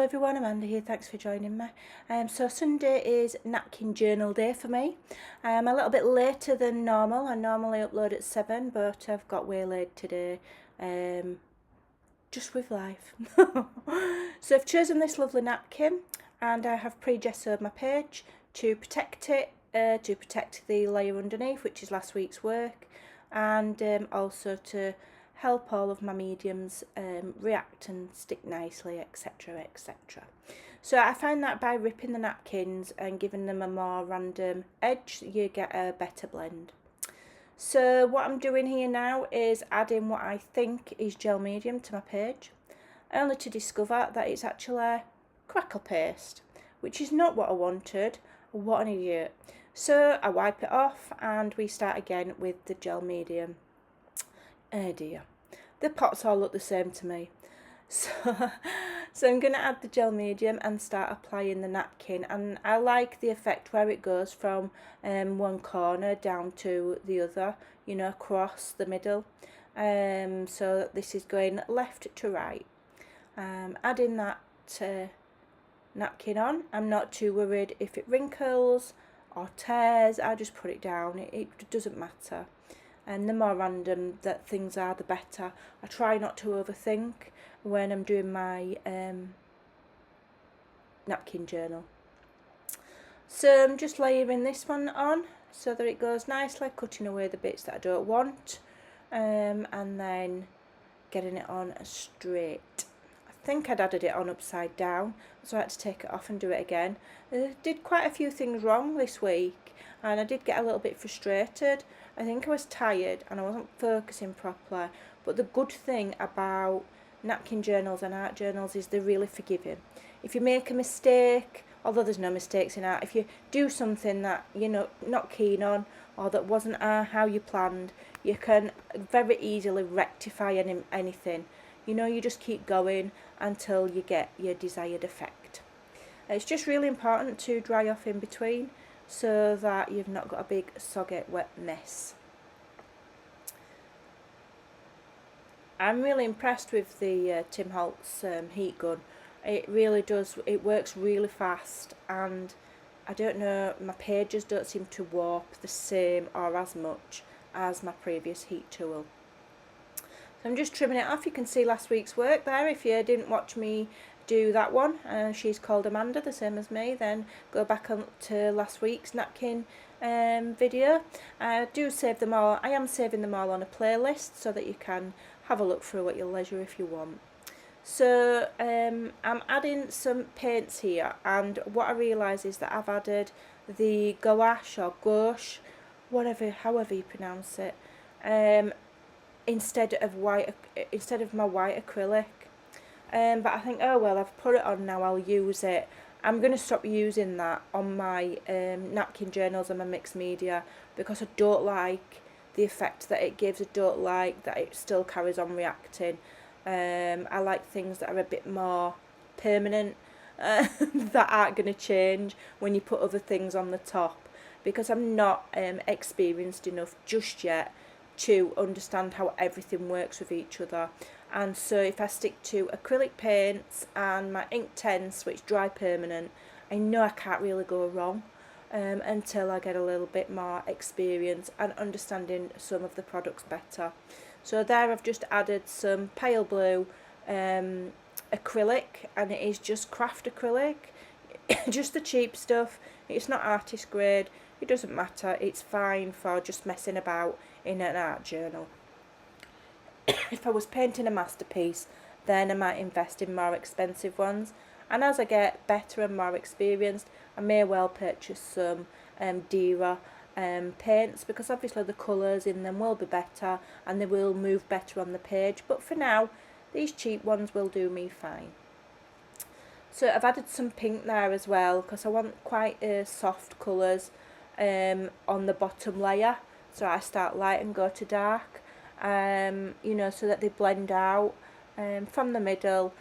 Hello everyone, Amanda here, thanks for joining me. So Sunday is napkin journal day for me. I'm a little bit later than normal. I normally upload at 7, but I've got waylaid today, just with life. So I've chosen this lovely napkin and I have pre-gessoed my page to protect it, to protect the layer underneath, which is last week's work, and also to help all of my mediums react and stick nicely, etc, etc. So I find that by ripping the napkins and giving them a more random edge, you get a better blend. So what I'm doing here now is adding what I think is gel medium to my page, only to discover that it's actually crackle paste, which is not what I wanted. What an idiot. So I wipe it off and we start again with the gel medium. Oh dear. The pots all look the same to me. So I'm going to add the gel medium and start applying the napkin, and I like the effect where it goes from one corner down to the other, you know, across the middle. So this is going left to right. Adding that napkin on, I'm not too worried if it wrinkles or tears. I just put it down, it doesn't matter. And the more random that things are, the better. I try not to overthink when I'm doing my napkin journal. So I'm just layering this one on so that it goes nicely, cutting away the bits that I don't want, and then getting it on straight. I think I'd added it on upside down, so I had to take it off and do it again. I did quite a few things wrong this week and I did get a little bit frustrated. I think I was tired and I wasn't focusing properly, but the good thing about napkin journals and art journals is they're really forgiving. If you make a mistake, although there's no mistakes in art, if you do something that you're not keen on or that wasn't how you planned, you can very easily rectify anything. You know, you just keep going until you get your desired effect. It's just really important to dry off in between so that you've not got a big soggy wet mess. I'm really impressed with the Tim Holtz heat gun. It really does, it works really fast, and I don't know, my pages don't seem to warp the same or as much as my previous heat tool. So I'm just trimming it off. You can see last week's work there if you didn't watch me do that one. She's called Amanda, the same as me. Then go back on to last week's napkin video. I do save them all. I am saving them all on a playlist so that you can have a look through at your leisure if you want. So I'm adding some paints here, and what I realise is that I've added the gouache or gouache, however you pronounce it, instead of my white acrylic. But I think, oh well, I've put it on now, I'll use it. I'm going to stop using that on my napkin journals and my mixed media because I don't like the effect that it gives. I don't like that it still carries on reacting. I like things that are a bit more permanent, that aren't going to change when you put other things on the top, because I'm not experienced enough just yet to understand how everything works with each other. And so if I stick to acrylic paints and my Inktense, which dry permanent, I know I can't really go wrong until I get a little bit more experience and understanding some of the products better. So there I've just added some pale blue acrylic, and it is just craft acrylic, just the cheap stuff. It's not artist grade, it doesn't matter, it's fine for just messing about in an art journal. If I was painting a masterpiece, then I might invest in more expensive ones, and as I get better and more experienced, I may well purchase some dearer paints, because obviously the colours in them will be better and they will move better on the page, but for now these cheap ones will do me fine. So I've added some pink there as well because I want quite soft colours on the bottom layer, so I start light and go to dark, you know, so that they blend out from the middle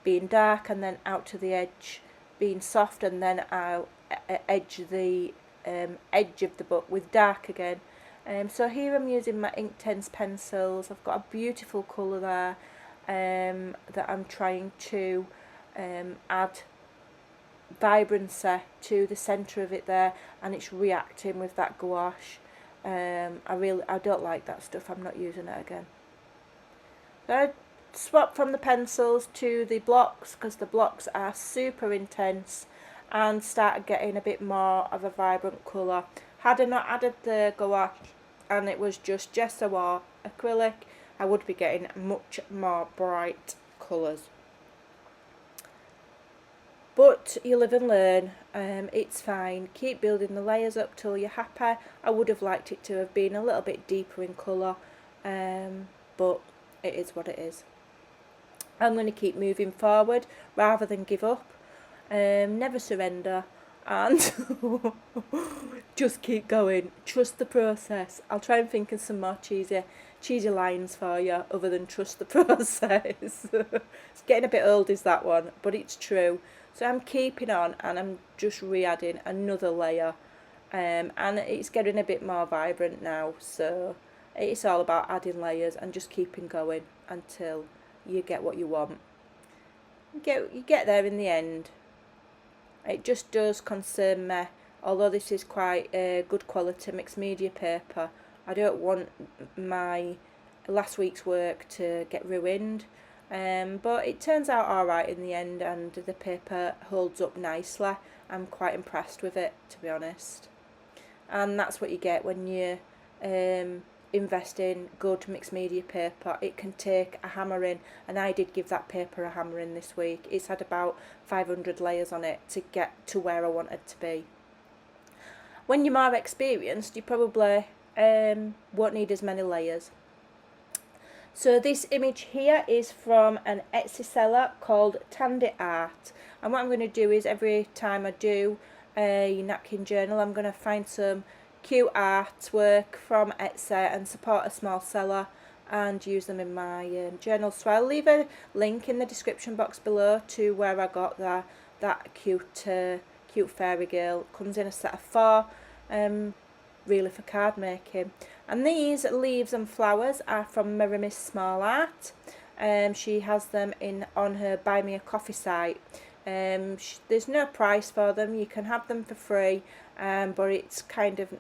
being dark and then out to the edge being soft, and then I'll edge the edge of the book with dark again. So here I'm using my Inktense pencils. I've got a beautiful colour there that I'm trying to add vibrancy to the centre of it there, and it's reacting with that gouache. I don't like that stuff. I'm not using it again. So I swap from the pencils to the blocks because the blocks are super intense, and started getting a bit more of a vibrant colour. Had I not added the gouache and it was just gesso or acrylic, I would be getting much more bright colours. But you live and learn. It's fine. Keep building the layers up till you're happy. I would have liked it to have been a little bit deeper in colour, but it is what it is. I'm going to keep moving forward rather than give up. Never surrender, and just keep going. Trust the process. I'll try and think of some more cheesy lines for you other than trust the process. It's getting a bit old, is that one, but it's true. So I'm keeping on, and I'm just re-adding another layer, and it's getting a bit more vibrant now. So it's all about adding layers and just keeping going until you get what you want. You get there in the end. It just does concern me, although this is quite a good quality mixed media paper, I don't want my last week's work to get ruined. But it turns out alright in the end, and the paper holds up nicely. I'm quite impressed with it, to be honest. And that's what you get when you invest in good mixed media paper. It can take a hammering, and I did give that paper a hammering this week. It's had about 500 layers on it to get to where I wanted to be. When you're more experienced, you probably won't need as many layers. So this image here is from an Etsy seller called Tandy Art, and what I'm going to do is every time I do a napkin journal, I'm going to find some cute artwork from Etsy and support a small seller and use them in my journal. So I'll leave a link in the description box below to where I got that cute fairy girl. Comes in a set of 4, really for card making. And these leaves and flowers are from Miss Small Art. She has them on her Buy Me a Coffee site. There's no price for them. You can have them for free, but it's kind of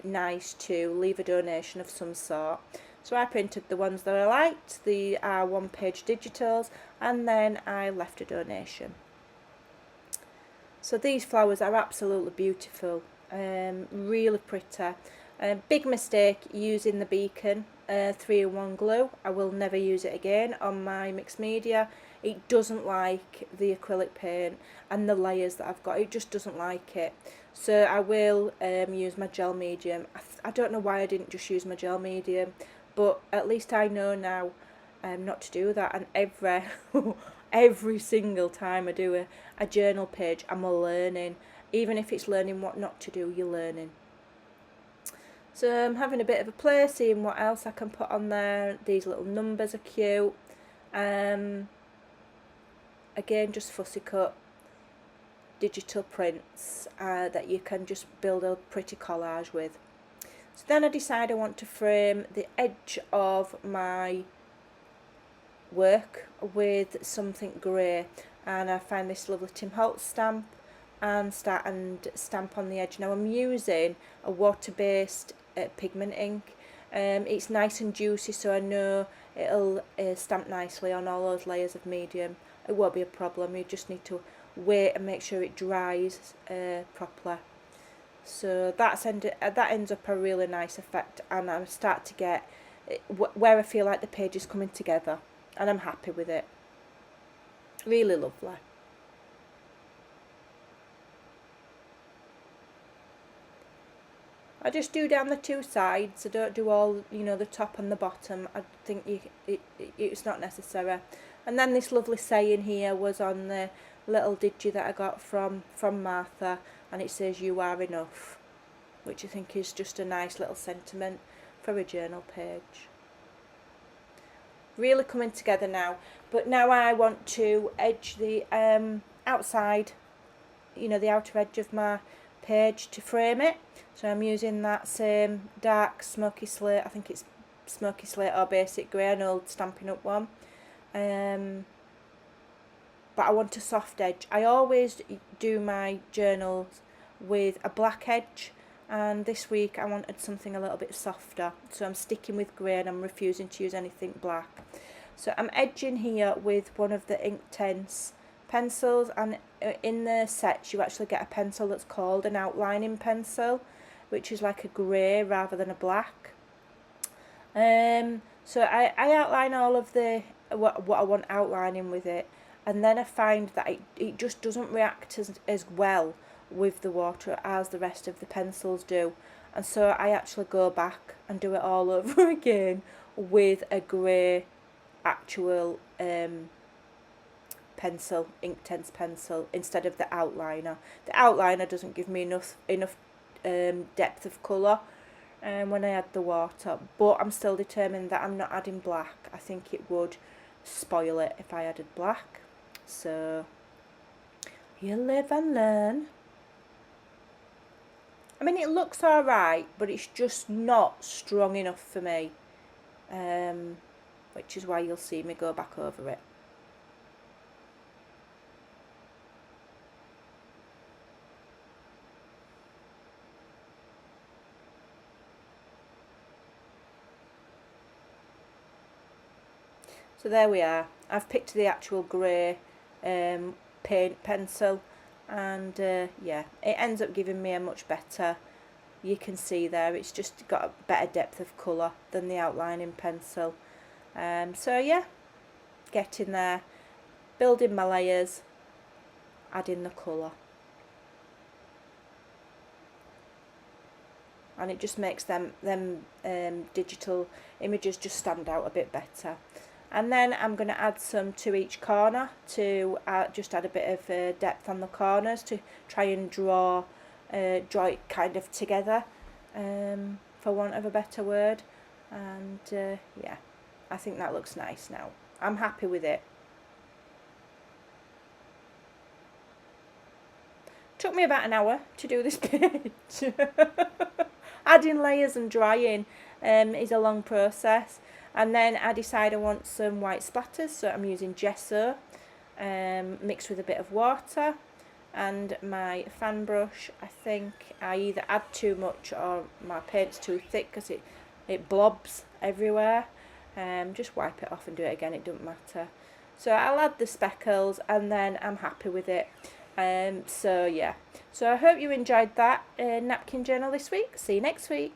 nice to leave a donation of some sort. So I printed the ones that I liked. They are 1-page digitals, and then I left a donation. So these flowers are absolutely beautiful, really pretty. Big mistake using the Beacon 3-in-1 glue. I will never use it again on my mixed media. It doesn't like the acrylic paint and the layers that I've got. It just doesn't like it. So I will use my gel medium. I don't know why I didn't just use my gel medium, but at least I know now not to do that. And every single time I do a journal page, I'm learning. Even if it's learning what not to do, you're learning. So I'm having a bit of a play, seeing what else I can put on there. These little numbers are cute. Again, just fussy cut digital prints that you can just build a pretty collage with. So then I decide I want to frame the edge of my work with something grey, and I find this lovely Tim Holtz stamp and stamp on the edge. Now I'm using a water-based pigment ink. It's nice and juicy, so I know it'll stamp nicely on all those layers of medium. It won't be a problem. You just need to wait and make sure it dries properly. So that ends up a really nice effect, and I start to get where I feel like the page is coming together, and I'm happy with it. Really lovely. I just do down the 2 sides. I don't do all, the top and the bottom. I think it's not necessary. And then this lovely saying here was on the little digi that I got from Martha, and it says "You are enough," which I think is just a nice little sentiment for a journal page. Really coming together now. But now I want to edge the outside, the outer edge of my page to frame it. So I'm using that same dark smoky slate, I think it's smoky slate or basic grey, an old Stampin' Up one, but I want a soft edge. I always do my journals with a black edge, and this week I wanted something a little bit softer, so I'm sticking with grey and I'm refusing to use anything black. So I'm edging here with one of the Inktense pencils, and in the sets you actually get a pencil that's called an outlining pencil, which is like a grey rather than a black. So I outline all of the what I want outlining with it, and then I find that it just doesn't react as well with the water as the rest of the pencils do, and so I actually go back and do it all over again with a grey actual pencil, Inktense pencil, instead of the outliner. The outliner doesn't give me enough depth of colour when I add the water, but I'm still determined that I'm not adding black. I think it would spoil it if I added black. So you live and learn. I mean, it looks alright, but it's just not strong enough for me, which is why you'll see me go back over it. So there we are. I've picked the actual grey paint pencil, and yeah, it ends up giving me a much better, you can see there, it's just got a better depth of colour than the outlining pencil. So yeah, getting there, building my layers, adding the colour. And it just makes them digital images just stand out a bit better. And then I'm going to add some to each corner to just add a bit of depth on the corners to try and draw it kind of together, for want of a better word. And yeah, I think that looks nice now. I'm happy with it. Took me about an hour to do this page. Adding layers and drying is a long process. And then I decide I want some white splatters, so I'm using gesso mixed with a bit of water, and my fan brush. I think I either add too much or my paint's too thick because it blobs everywhere. Just wipe it off and do it again, it doesn't matter. So I'll add the speckles and then I'm happy with it. So yeah, so I hope you enjoyed that napkin journal this week. See you next week.